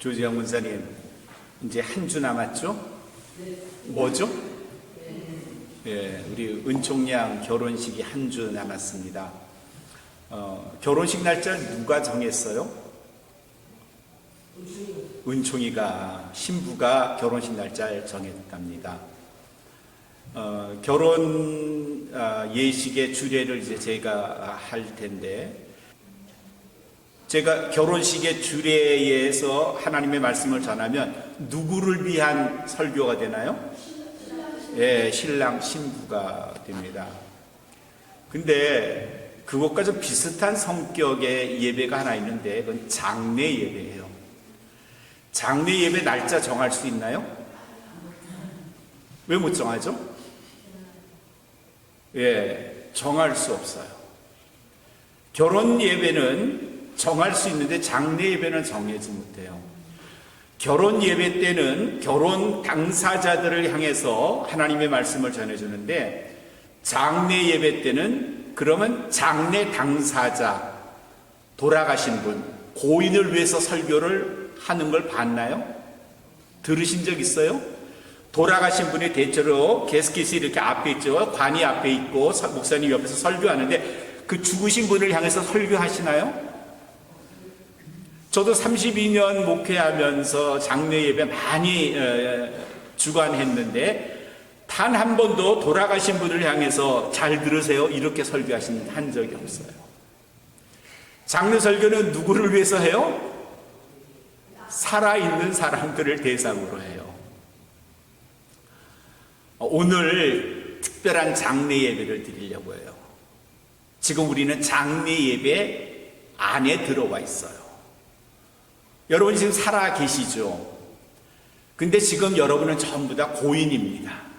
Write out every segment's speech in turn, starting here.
조지영 문사님, 이제 한 주 남았죠? 뭐죠? 예, 우리 은총양 결혼식이 한 주 남았습니다. 결혼식 날짜를 누가 정했어요? 은총이가, 신부가 결혼식 날짜를 정했답니다. 결혼 예식의 주례를 이제 제가 할 텐데, 제가 결혼식의 주례에서 하나님의 말씀을 전하면 누구를 위한 설교가 되나요? 예, 신랑 신부가 됩니다. 근데 그것과 좀 비슷한 성격의 예배가 하나 있는데 그건 장례 예배예요. 장례 예배 날짜 정할 수 있나요? 왜 못 정하죠? 예, 정할 수 없어요. 결혼 예배는 정할 수 있는데 장례 예배는 정하지 못해요. 결혼 예배 때는 결혼 당사자들을 향해서 하나님의 말씀을 전해주는데, 장례 예배 때는 그러면 장례 당사자, 돌아가신 분, 고인을 위해서 설교를 하는 걸 봤나요? 들으신 적 있어요? 돌아가신 분이 대체로 게스킷이 이렇게 앞에 있죠. 관이 앞에 있고 목사님 옆에서 설교하는데 그 죽으신 분을 향해서 설교하시나요? 저도 32년 목회하면서 장례 예배 많이 주관했는데 단 한 번도 돌아가신 분을 향해서 잘 들으세요 이렇게 설교하신 한 적이 없어요. 장례 설교는 누구를 위해서 해요? 살아있는 사람들을 대상으로 해요. 오늘 특별한 장례 예배를 드리려고 해요. 지금 우리는 장례 예배 안에 들어와 있어요. 여러분이 지금 살아 계시죠? 근데 지금 여러분은 전부 다 고인입니다.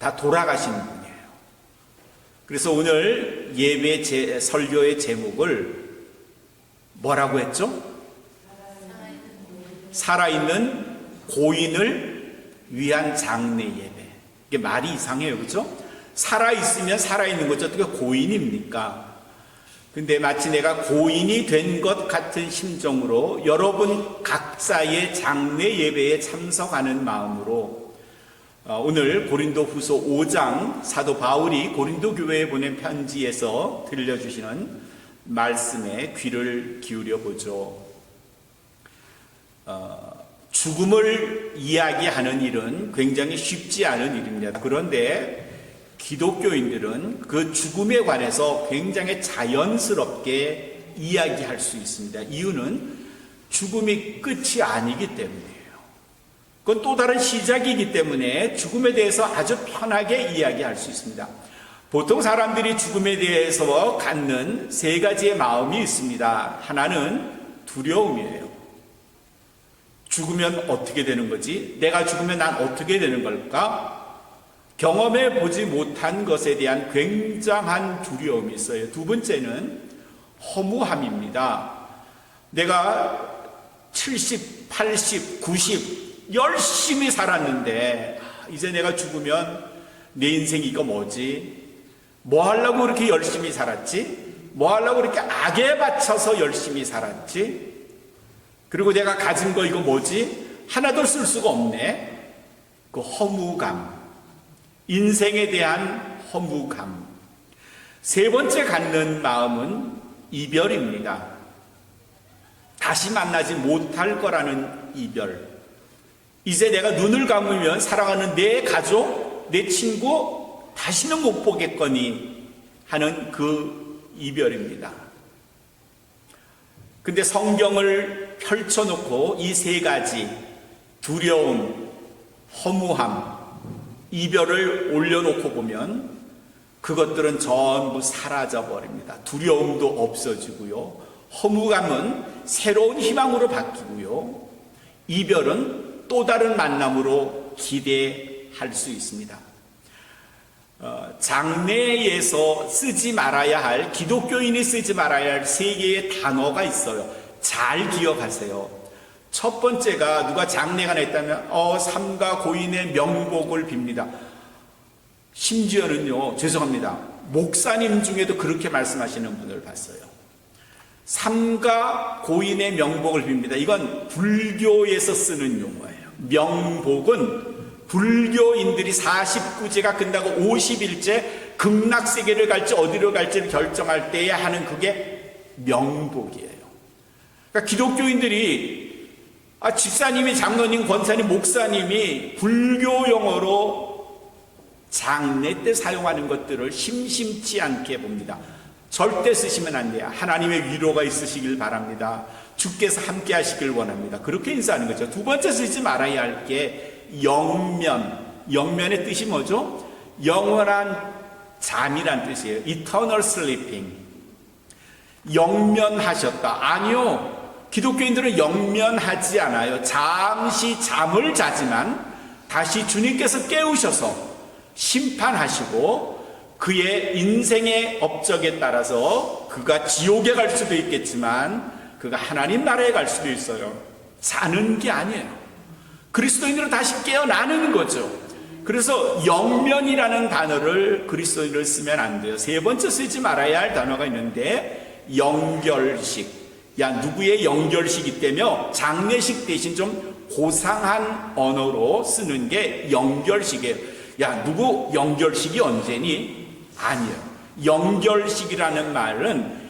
다 돌아가신 분이에요. 그래서 오늘 예배 설교의 제목을 뭐라고 했죠? 살아있는 고인을 위한 장례 예배. 이게 말이 이상해요, 그렇죠? 살아있으면 살아있는 거죠. 어떻게 고인입니까? 근데 마치 내가 고인이 된 것 같은 심정으로 여러분 각자의 장례 예배에 참석하는 마음으로 오늘 고린도후서 5장 사도 바울이 고린도 교회에 보낸 편지에서 들려주시는 말씀에 귀를 기울여 보죠. 죽음을 이야기하는 일은 굉장히 쉽지 않은 일입니다. 그런데 기독교인들은 그 죽음에 관해서 굉장히 자연스럽게 이야기할 수 있습니다. 이유는 죽음이 끝이 아니기 때문이에요. 그건 또 다른 시작이기 때문에 죽음에 대해서 아주 편하게 이야기할 수 있습니다. 보통 사람들이 죽음에 대해서 갖는 세 가지의 마음이 있습니다. 하나는 두려움이에요. 죽으면 어떻게 되는 거지? 내가 죽으면 난 어떻게 되는 걸까? 경험해 보지 못한 것에 대한 굉장한 두려움이 있어요. 두 번째는 허무함입니다. 내가 70, 80, 90 열심히 살았는데 이제 내가 죽으면 내 인생이 이거 뭐지? 뭐 하려고 그렇게 열심히 살았지? 뭐 하려고 그렇게 악에 바쳐서 열심히 살았지? 그리고 내가 가진 거 이거 뭐지? 하나도 쓸 수가 없네. 그 허무감. 인생에 대한 허무감. 세 번째 갖는 마음은 이별입니다. 다시 만나지 못할 거라는 이별. 이제 내가 눈을 감으면 사랑하는 내 가족, 내 친구 다시는 못 보겠거니 하는 그 이별입니다. 근데 성경을 펼쳐놓고 이 세 가지 두려움, 허무함, 이별을 올려놓고 보면 그것들은 전부 사라져버립니다. 두려움도 없어지고요. 허무감은 새로운 희망으로 바뀌고요. 이별은 또 다른 만남으로 기대할 수 있습니다. 장례에서 쓰지 말아야 할, 기독교인이 쓰지 말아야 할 세 개의 단어가 있어요. 잘 기억하세요. 첫 번째가 누가 장례가 냈다면 삼가 고인의 명복을 빕니다. 심지어는요, 죄송합니다, 목사님 중에도 그렇게 말씀하시는 분을 봤어요. 삼가 고인의 명복을 빕니다. 이건 불교에서 쓰는 용어예요. 명복은 불교인들이 49제가 끝나고 50일째 극락세계를 갈지 어디로 갈지를 결정할 때에 하는 그게 명복이에요. 그러니까 기독교인들이 집사님이, 장로님, 권사님, 목사님이 불교 용어로 장례 때 사용하는 것들을 심심치 않게 봅니다. 절대 쓰시면 안 돼요. 하나님의 위로가 있으시길 바랍니다. 주께서 함께 하시길 원합니다. 그렇게 인사하는 거죠. 두 번째 쓰지 말아야 할 게 영면. 영면의 뜻이 뭐죠? 영원한 잠이란 뜻이에요. Eternal sleeping. 영면하셨다. 아니요. 기독교인들은 영면하지 않아요. 잠시 잠을 자지만 다시 주님께서 깨우셔서 심판하시고 그의 인생의 업적에 따라서 그가 지옥에 갈 수도 있겠지만 그가 하나님 나라에 갈 수도 있어요. 자는 게 아니에요. 그리스도인들은 다시 깨어나는 거죠. 그래서 영면이라는 단어를 그리스도인들 쓰면 안 돼요. 세 번째 쓰지 말아야 할 단어가 있는데 영결식. 누구의 영결식이 있다며 장례식 대신 좀 고상한 언어로 쓰는 게 영결식이에요. 누구 영결식이 언제니? 아니에요. 영결식이라는 말은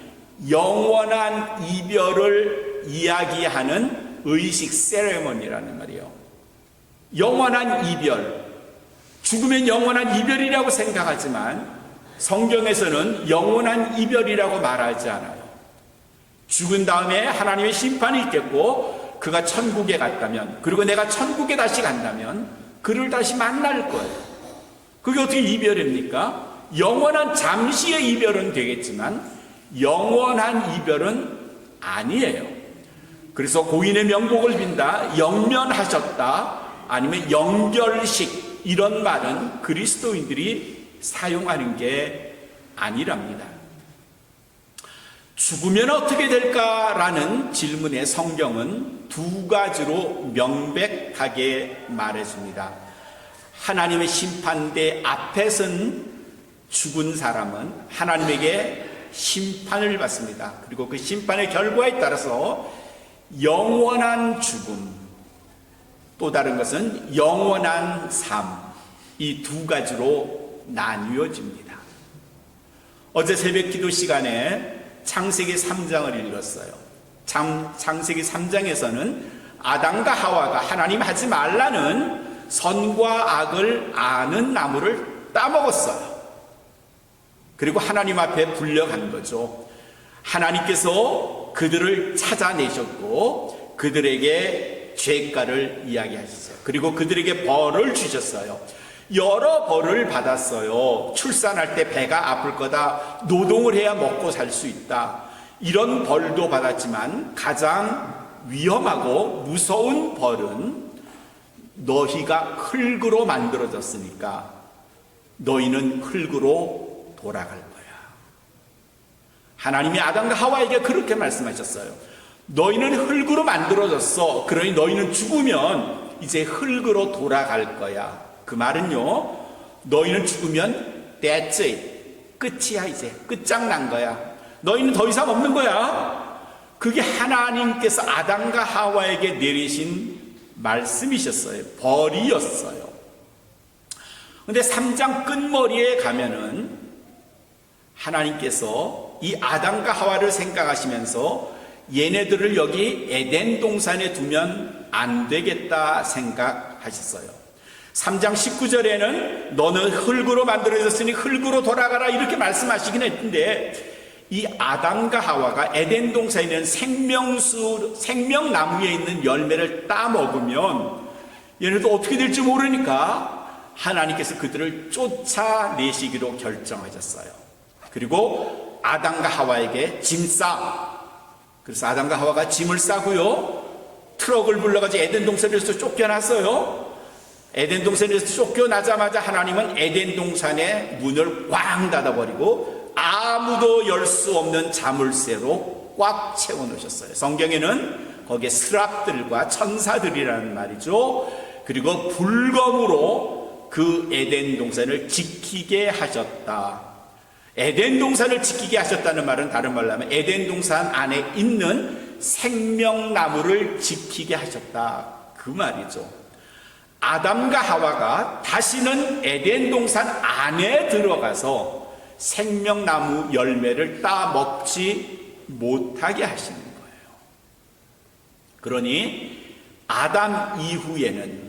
영원한 이별을 이야기하는 의식 세레머니라는 말이에요. 영원한 이별. 죽으면 영원한 이별이라고 생각하지만 성경에서는 영원한 이별이라고 말하지 않아요. 죽은 다음에 하나님의 심판이 있겠고 그가 천국에 갔다면, 그리고 내가 천국에 다시 간다면 그를 다시 만날 거예요. 그게 어떻게 이별입니까? 영원한 잠시의 이별은 되겠지만 영원한 이별은 아니에요. 그래서 고인의 명복을 빈다, 영면하셨다, 아니면 영결식, 이런 말은 그리스도인들이 사용하는 게 아니랍니다. 죽으면 어떻게 될까라는 질문에 성경은 두 가지로 명백하게 말해줍니다. 하나님의 심판대 앞에 선 죽은 사람은 하나님에게 심판을 받습니다. 그리고 그 심판의 결과에 따라서 영원한 죽음, 또 다른 것은 영원한 삶, 이 두 가지로 나뉘어집니다. 어제 새벽 기도 시간에 창세기 3장을 읽었어요. 창세기 3장에서는 아담과 하와가 하나님 하지 말라는 선과 악을 아는 나무를 따먹었어요. 그리고 하나님 앞에 불려간 거죠. 하나님께서 그들을 찾아내셨고 그들에게 죄가를 이야기하셨어요. 그리고 그들에게 벌을 주셨어요. 여러 벌을 받았어요. 출산할 때 배가 아플 거다. 노동을 해야 먹고 살 수 있다. 이런 벌도 받았지만 가장 위험하고 무서운 벌은 너희가 흙으로 만들어졌으니까 너희는 흙으로 돌아갈 거야. 하나님이 아담과 하와에게 그렇게 말씀하셨어요. 너희는 흙으로 만들어졌어. 그러니 너희는 죽으면 이제 흙으로 돌아갈 거야. 그 말은요, 너희는 죽으면 that's it. 끝이야. 이제 끝장난 거야. 너희는 더 이상 없는 거야. 그게 하나님께서 아담과 하와에게 내리신 말씀이셨어요. 벌이었어요. 근데 3장 끝머리에 가면은 하나님께서 이 아담과 하와를 생각하시면서 얘네들을 여기 에덴 동산에 두면 안 되겠다 생각하셨어요. 3장 19절에는 너는 흙으로 만들어졌으니 흙으로 돌아가라 이렇게 말씀하시긴 했는데, 이 아담과 하와가 에덴 동산에 있는 생명나무에 있는 열매를 따먹으면 얘네도 어떻게 될지 모르니까 하나님께서 그들을 쫓아내시기로 결정하셨어요. 그리고 아담과 하와에게 짐 싸. 그래서 아담과 하와가 짐을 싸고요, 트럭을 불러가지고 에덴 동산에서 쫓겨났어요. 에덴 동산에서 쫓겨나자마자 하나님은 에덴 동산의 문을 꽝 닫아버리고 아무도 열 수 없는 자물쇠로 꽉 채워놓으셨어요. 성경에는 거기에 스랍들과 천사들이라는 말이죠. 그리고 불검으로 그 에덴 동산을 지키게 하셨다. 에덴 동산을 지키게 하셨다는 말은 다른 말로 하면 에덴 동산 안에 있는 생명나무를 지키게 하셨다, 그 말이죠. 아담과 하와가 다시는 에덴 동산 안에 들어가서 생명나무 열매를 따먹지 못하게 하시는 거예요. 그러니 아담 이후에는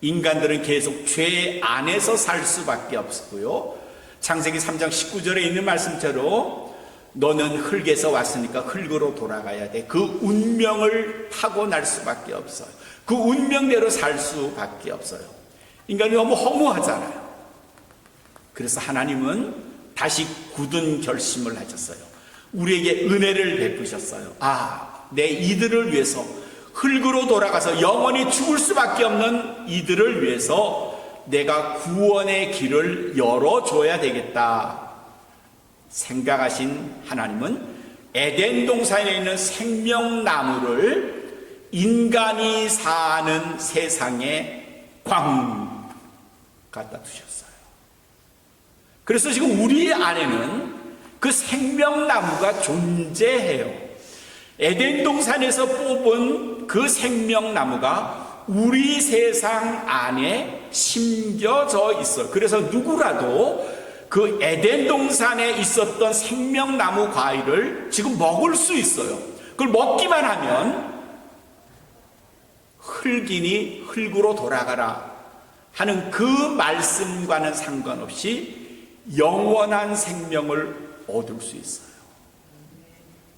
인간들은 계속 죄 안에서 살 수밖에 없고요. 창세기 3장 19절에 있는 말씀대로 너는 흙에서 왔으니까 흙으로 돌아가야 돼. 그 운명을 타고날 수밖에 없어요. 그 운명대로 살 수밖에 없어요. 인간이 너무 허무하잖아요. 그래서 하나님은 다시 굳은 결심을 하셨어요. 우리에게 은혜를 베푸셨어요. 내 이들을 위해서 흙으로 돌아가서 영원히 죽을 수밖에 없는 이들을 위해서 내가 구원의 길을 열어줘야 되겠다 생각하신 하나님은 에덴 동산에 있는 생명나무를 인간이 사는 세상에 꽝 갖다 두셨어요. 그래서 지금 우리 안에는 그 생명나무가 존재해요. 에덴 동산에서 뽑은 그 생명나무가 우리 세상 안에 심겨져 있어요. 그래서 누구라도 그 에덴 동산에 있었던 생명나무 과일을 지금 먹을 수 있어요. 그걸 먹기만 하면 흙이니 흙으로 돌아가라 하는 그 말씀과는 상관없이 영원한 생명을 얻을 수 있어요.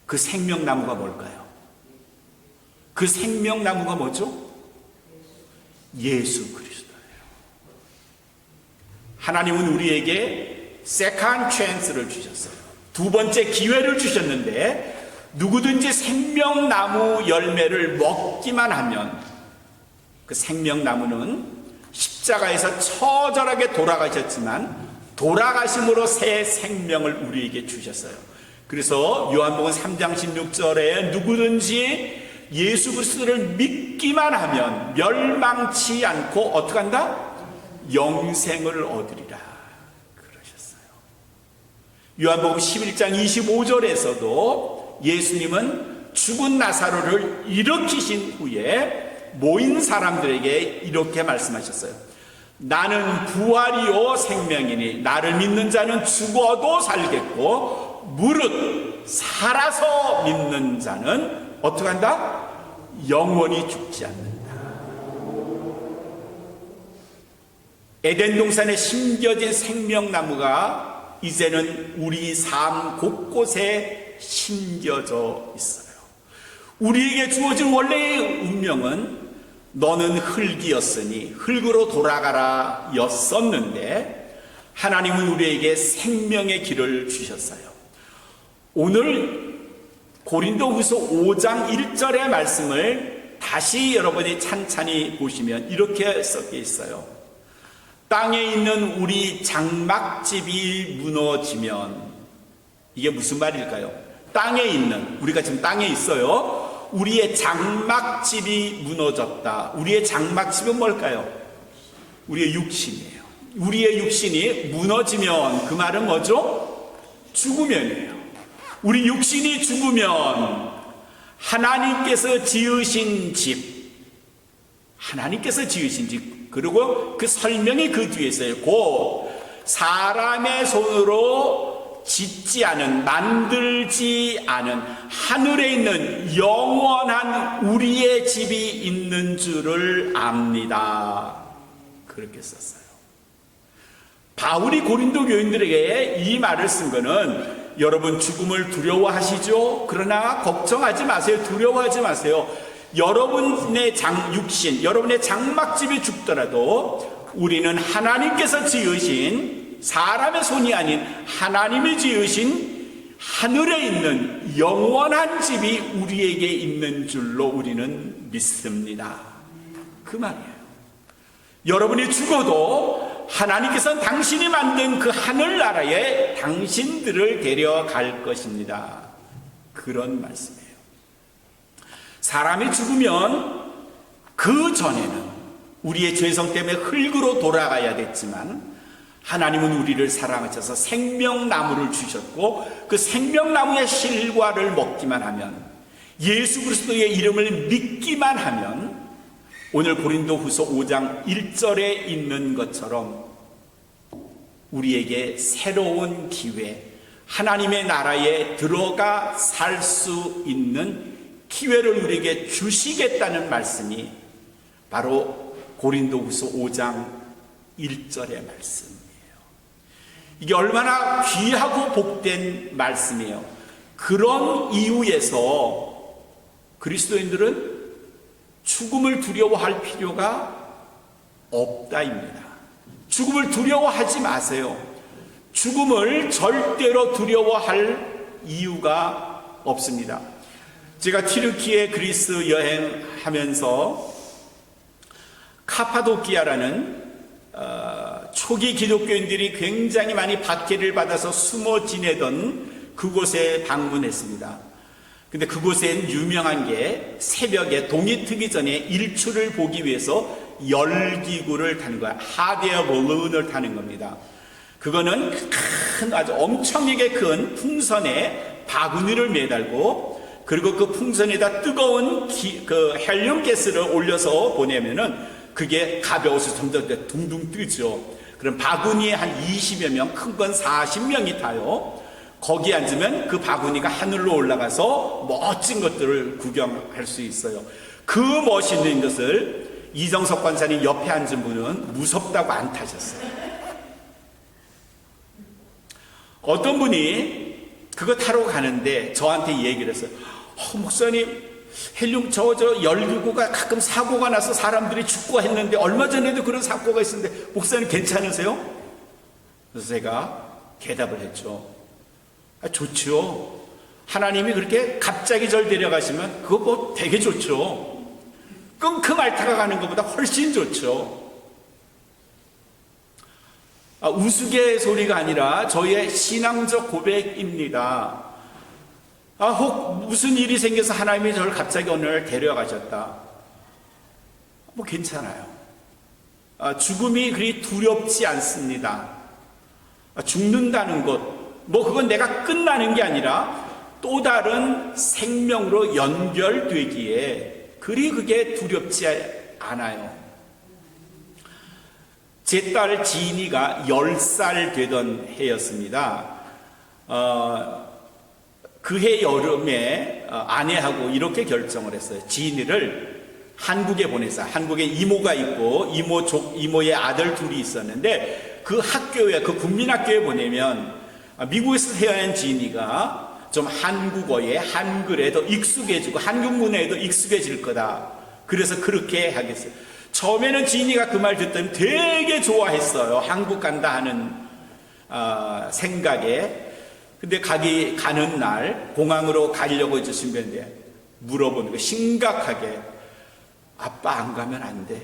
그 생명나무가 뭘까요? 그 생명나무가 뭐죠? 예수 그리스도예요. 하나님은 우리에게 세컨드 찬스를 주셨어요. 두 번째 기회를 주셨는데 누구든지 생명나무 열매를 먹기만 하면 그 생명나무는 십자가에서 처절하게 돌아가셨지만 돌아가심으로 새 생명을 우리에게 주셨어요. 그래서 요한복음 3장 16절에 누구든지 예수 그리스도를 믿기만 하면 멸망치 않고 어떻게 한다? 영생을 얻으리라 그러셨어요. 요한복음 11장 25절에서도 예수님은 죽은 나사로를 일으키신 후에 모인 사람들에게 이렇게 말씀하셨어요. 나는 부활이요 생명이니 나를 믿는 자는 죽어도 살겠고 무릇 살아서 믿는 자는 어떻게 한다? 영원히 죽지 않는다. 에덴 동산에 심겨진 생명나무가 이제는 우리 삶 곳곳에 심겨져 있어요. 우리에게 주어진 원래의 운명은 너는 흙이었으니 흙으로 돌아가라 였었는데 하나님은 우리에게 생명의 길을 주셨어요. 오늘 고린도후서 5장 1절의 말씀을 다시 여러분이 찬찬히 보시면 이렇게 써 있어요. 땅에 있는 우리 장막집이 무너지면, 이게 무슨 말일까요? 땅에 있는, 우리가 지금 땅에 있어요. 우리의 장막집이 무너졌다. 우리의 장막집은 뭘까요? 우리의 육신이에요. 우리의 육신이 무너지면 그 말은 뭐죠? 죽으면이에요. 우리 육신이 죽으면 하나님께서 지으신 집, 그리고 그 설명이 그 뒤에 있어요. 곧 사람의 손으로 짓지 않은, 만들지 않은 하늘에 있는 영원한 우리의 집이 있는 줄을 압니다. 그렇게 썼어요. 바울이 고린도 교인들에게 이 말을 쓴 거는 여러분 죽음을 두려워하시죠? 그러나 걱정하지 마세요. 두려워하지 마세요. 여러분의 육신, 여러분의 장막집이 죽더라도 우리는 하나님께서 지으신, 사람의 손이 아닌 하나님이 지으신 하늘에 있는 영원한 집이 우리에게 있는 줄로 우리는 믿습니다. 그 말이에요. 여러분이 죽어도 하나님께서는 당신이 만든 그 하늘나라에 당신들을 데려갈 것입니다. 그런 말씀이에요. 사람이 죽으면 그 전에는 우리의 죄성 때문에 흙으로 돌아가야 됐지만 하나님은 우리를 사랑하셔서 생명나무를 주셨고 그 생명나무의 실과를 먹기만 하면, 예수 그리스도의 이름을 믿기만 하면 오늘 고린도후서 5장 1절에 있는 것처럼 우리에게 새로운 기회, 하나님의 나라에 들어가 살 수 있는 기회를 우리에게 주시겠다는 말씀이 바로 고린도후서 5장 1절의 말씀이에요. 이게 얼마나 귀하고 복된 말씀이에요. 그런 이유에서 그리스도인들은 죽음을 두려워할 필요가 없다입니다. 죽음을 두려워하지 마세요. 죽음을 절대로 두려워할 이유가 없습니다. 제가 튀르키예 그리스 여행하면서 카파도키아라는 초기 기독교인들이 굉장히 많이 박해를 받아서 숨어 지내던 그곳에 방문했습니다. 근데 그곳엔 유명한 게 새벽에 동이 트기 전에 일출을 보기 위해서 열기구를 타는 거야. 핫에어 balloon을 타는 겁니다. 그거는 큰, 아주 엄청나게 큰 풍선에 바구니를 매달고, 그리고 그 풍선에다 뜨거운 그 헬륨 가스를 올려서 보내면은 그게 가벼워서 점점 둥둥 뜨죠. 그럼 바구니에 한 20여 명, 큰 건 40명이 타요. 거기 앉으면 그 바구니가 하늘로 올라가서 멋진 것들을 구경할 수 있어요. 그 멋있는 것을 이정석 권사님 옆에 앉은 분은 무섭다고 안 타셨어요. 어떤 분이 그거 타러 가는데 저한테 얘기를 했어요. 목사님, 헬륨 저 열기구가 가끔 사고가 나서 사람들이 죽고 했는데 얼마 전에도 그런 사고가 있었는데 목사님 괜찮으세요? 그래서 제가 대답을 했죠. 좋죠. 하나님이 그렇게 갑자기 절 데려가시면 그거 뭐 되게 좋죠. 끙끙 앓다가 가는 것보다 훨씬 좋죠. 우스갯소리가 아니라 저희의 신앙적 고백입니다. 혹 무슨 일이 생겨서 하나님이 저를 갑자기 오늘 데려가셨다. 뭐 괜찮아요. 죽음이 그리 두렵지 않습니다. 죽는다는 것, 뭐 그건 내가 끝나는 게 아니라 또 다른 생명으로 연결되기에 그리 그게 두렵지 않아요. 제 딸 지인이가 10살 되던 해였습니다. 그해 여름에 아내하고 이렇게 결정을 했어요. 지인이를 한국에 보내서, 한국에 이모가 있고 이모의 아들 둘이 있었는데 그 학교에, 그 국민학교에 보내면 미국에서 태어난 지인이가 좀 한국어에, 한글에 더 익숙해지고 한국 문화에 더 익숙해질 거다. 그래서 그렇게 하겠어요. 처음에는 지인이가 그 말 듣더니 되게 좋아했어요. 한국 간다 하는 생각에. 근데 가는 날 공항으로 가려고 이제 준비했는데 물어보는 거 심각하게, 아빠 안 가면 안 돼?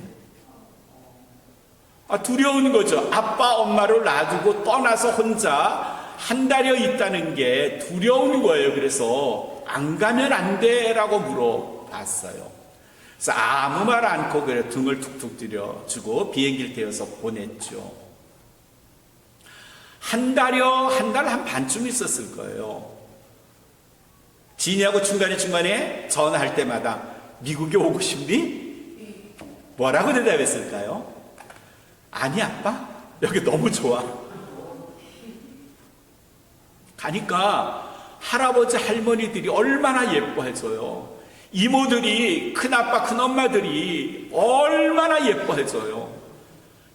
두려운 거죠. 아빠 엄마를 놔두고 떠나서 혼자 한 달여 있다는 게 두려운 거예요. 그래서 안 가면 안 돼라고 물어봤어요. 그래서 아무 말 않고 그래 등을 툭툭 들여주고 비행기를 태워서 보냈죠. 한 달 한 반쯤 있었을 거예요. 지인이하고 중간에 전화할 때마다 미국에 오고 싶니? 뭐라고 대답했을까요? 아니 아빠, 여기 너무 좋아. 가니까 할아버지 할머니들이 얼마나 예뻐해줘요. 이모들이, 큰아빠 큰엄마들이 얼마나 예뻐해줘요.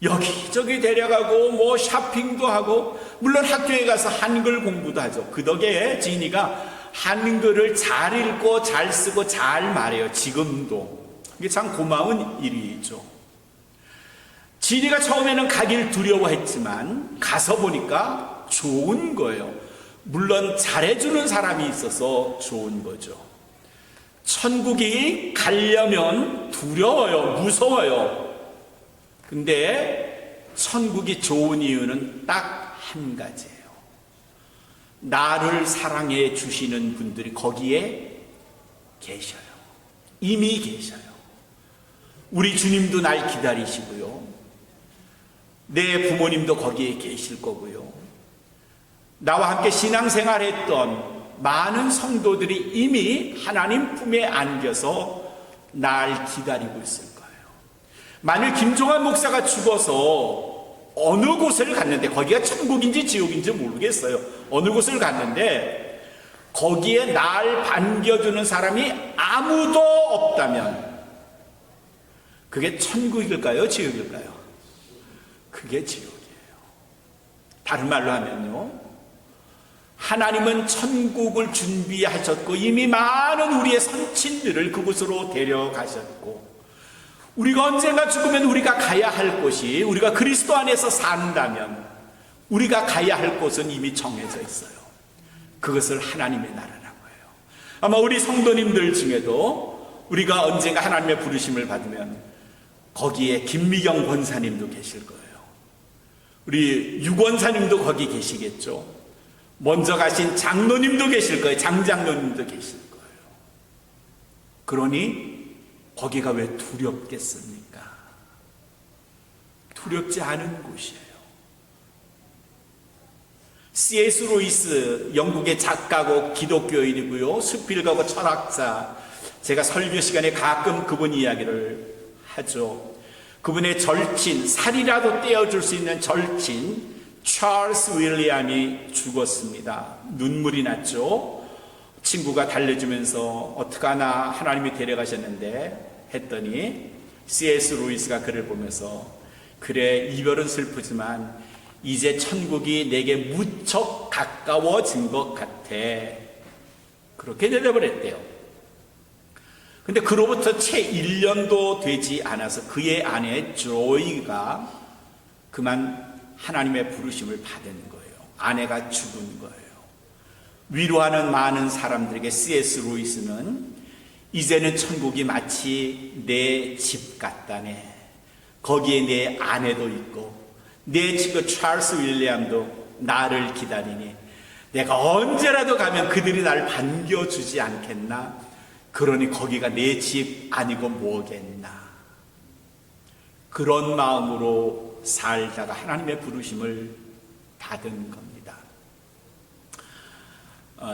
여기저기 데려가고 뭐 쇼핑도 하고, 물론 학교에 가서 한글 공부도 하죠. 그 덕에 지인이가 한글을 잘 읽고 잘 쓰고 잘 말해요. 지금도. 이게 참 고마운 일이죠. 지인이가 처음에는 가길 두려워했지만 가서 보니까 좋은 거예요. 물론 잘해주는 사람이 있어서 좋은 거죠. 천국이 가려면 두려워요. 무서워요. 근데 천국이 좋은 이유는 딱 한 가지예요. 나를 사랑해 주시는 분들이 거기에 계셔요. 이미 계셔요. 우리 주님도 날 기다리시고요. 내 부모님도 거기에 계실 거고요. 나와 함께 신앙생활했던 많은 성도들이 이미 하나님 품에 안겨서 날 기다리고 있을 거예요. 만일 김종환 목사가 죽어서 어느 곳을 갔는데, 거기가 천국인지 지옥인지 모르겠어요. 어느 곳을 갔는데 거기에 날 반겨주는 사람이 아무도 없다면 그게 천국일까요? 지옥일까요? 그게 지옥이에요. 다른 말로 하면요, 하나님은 천국을 준비하셨고 이미 많은 우리의 선친들을 그곳으로 데려가셨고, 우리가 언젠가 죽으면 우리가 가야 할 곳이, 우리가 그리스도 안에서 산다면 우리가 가야 할 곳은 이미 정해져 있어요. 그것을 하나님의 나라라는 거예요. 아마 우리 성도님들 중에도 우리가 언젠가 하나님의 부르심을 받으면 거기에 김미경 권사님도 계실 거예요. 우리 유권사님도 거기 계시겠죠. 먼저 가신 장로님도 계실 거예요. 장장로님도 계실 거예요. 그러니 거기가 왜 두렵겠습니까? 두렵지 않은 곳이에요. C.S. 루이스, 영국의 작가고 기독교인이고요, 수필가고 철학자. 제가 설교 시간에 가끔 그분 이야기를 하죠. 그분의 절친, 살이라도 떼어줄 수 있는 절친 찰스 윌리엄이 죽었습니다. 눈물이 났죠. 친구가 달래주면서 어떡하나 하나님이 데려가셨는데 했더니 C.S. 루이스가 그를 보면서, 그래, 이별은 슬프지만 이제 천국이 내게 무척 가까워진 것 같아. 그렇게 대답을 했대요. 근데 그로부터 채 1년도 되지 않아서 그의 아내 조이가 그만 하나님의 부르심을 받은 거예요. 아내가 죽은 거예요. 위로하는 많은 사람들에게 C.S. 루이스는 이제는 천국이 마치 내 집 같다네. 거기에 내 아내도 있고 내 친구 찰스 윌리엄도 나를 기다리니 내가 언제라도 가면 그들이 날 반겨주지 않겠나? 그러니 거기가 내 집 아니고 뭐겠나? 그런 마음으로 살다가 하나님의 부르심을 받은 겁니다.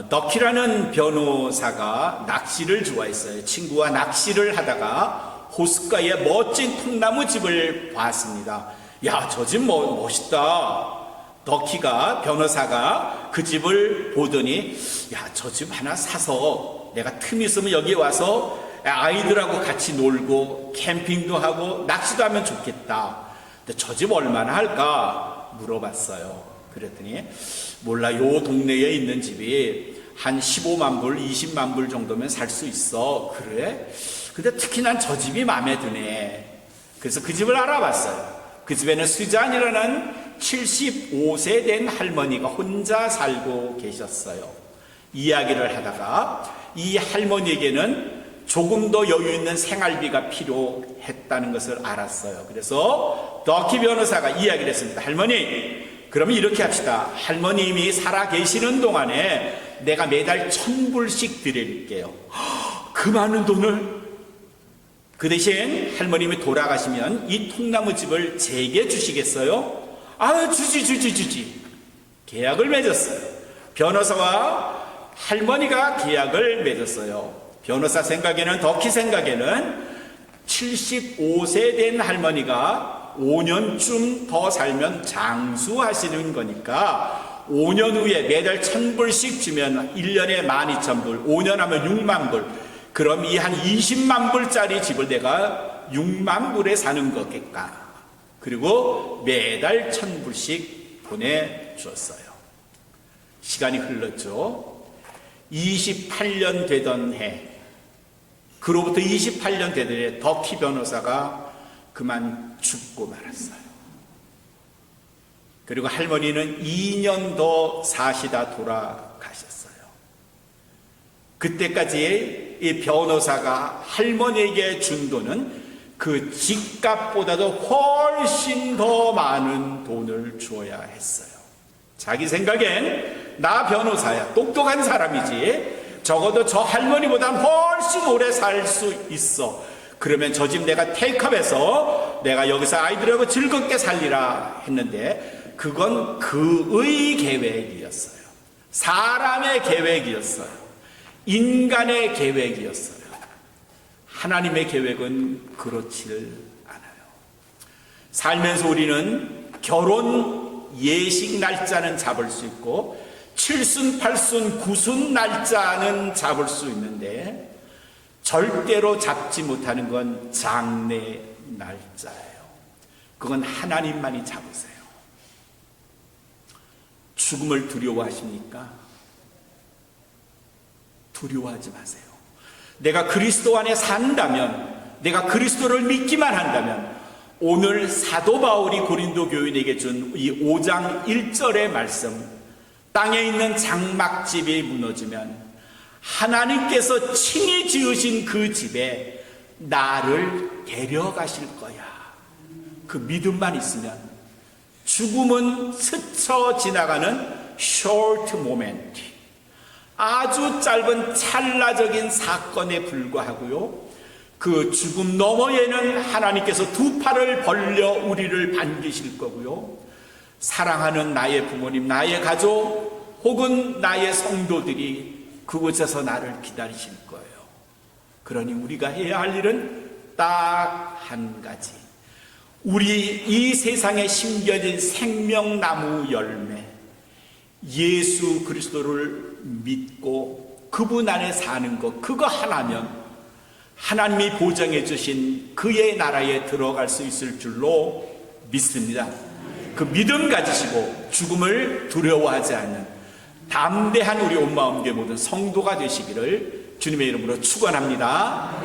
덕키라는 변호사가 낚시를 좋아했어요. 친구와 낚시를 하다가 호숫가에 멋진 통나무 집을 봤습니다. 야, 저 집 멋있다. 덕키가, 변호사가 그 집을 보더니, 야, 저 집 하나 사서 내가 틈 있으면 여기 와서 아이들하고 같이 놀고 캠핑도 하고 낚시도 하면 좋겠다. 근데 저 집 얼마나 할까 물어봤어요. 그랬더니 몰라, 요 동네에 있는 집이 한 15만 불, 20만 불 정도면 살 수 있어. 그래? 근데 특히 난 저 집이 마음에 드네. 그래서 그 집을 알아봤어요. 그 집에는 수잔이라는 75세 된 할머니가 혼자 살고 계셨어요. 이야기를 하다가 이 할머니에게는 조금 더 여유 있는 생활비가 필요했다는 것을 알았어요. 그래서 덕키 변호사가 이야기를 했습니다. 할머니, 그러면 이렇게 합시다. 할머님이 살아 계시는 동안에 내가 매달 1,000불씩 드릴게요. 그 많은 돈을? 그 대신 할머님이 돌아가시면 이 통나무집을 제게 주시겠어요? 아, 주지. 계약을 맺었어요. 변호사와 할머니가 계약을 맺었어요. 변호사 생각에는, 덕키 생각에는 75세 된 할머니가 5년쯤 더 살면 장수하시는 거니까 5년 후에 매달 1,000불씩 주면 1년에 12,000불, 5년 하면 6만 불. 그럼 이 한 20만 불짜리 집을 내가 6만 불에 사는 거겠까. 그리고 매달 1,000불씩 보내주었어요. 시간이 흘렀죠. 28년 되던 해, 그로부터 28년 되던 해 덕키 변호사가 그만 죽고 말았어요. 그리고 할머니는 2년 더 사시다 돌아가셨어요. 그때까지 이 변호사가 할머니에게 준 돈은 그 집값보다도 훨씬 더 많은 돈을 주어야 했어요. 자기 생각엔 나 변호사야, 똑똑한 사람이지, 적어도 저 할머니보다 훨씬 오래 살 수 있어. 그러면 저 집 내가 테이크업해서 내가 여기서 아이들하고 즐겁게 살리라 했는데 그건 그의 계획이었어요. 사람의 계획이었어요. 인간의 계획이었어요. 하나님의 계획은 그렇지를 않아요. 살면서 우리는 결혼 예식 날짜는 잡을 수 있고 칠순, 팔순, 구순 날짜는 잡을 수 있는데 절대로 잡지 못하는 건 장래 날짜예요. 그건 하나님만이 잡으세요. 죽음을 두려워하십니까? 두려워하지 마세요. 내가 그리스도 안에 산다면, 내가 그리스도를 믿기만 한다면 오늘 사도 바울이 고린도 교인에게 준 이 5장 1절의 말씀, 땅에 있는 장막집이 무너지면 하나님께서 친히 지으신 그 집에 나를 데려가실 거야. 그 믿음만 있으면 죽음은 스쳐 지나가는 short moment, 아주 짧은 찰나적인 사건에 불과하고요. 그 죽음 너머에는 하나님께서 두 팔을 벌려 우리를 반기실 거고요. 사랑하는 나의 부모님, 나의 가족 혹은 나의 성도들이 그곳에서 나를 기다리실 거예요. 그러니 우리가 해야 할 일은 딱 한 가지. 우리 이 세상에 심겨진 생명나무 열매, 예수 그리스도를 믿고 그분 안에 사는 것, 그거 하나면 하나님이 보장해 주신 그의 나라에 들어갈 수 있을 줄로 믿습니다. 그 믿음 가지시고 죽음을 두려워하지 않는 담대한 우리 온 마음 교회 모든 성도가 되시기를 주님의 이름으로 축원합니다.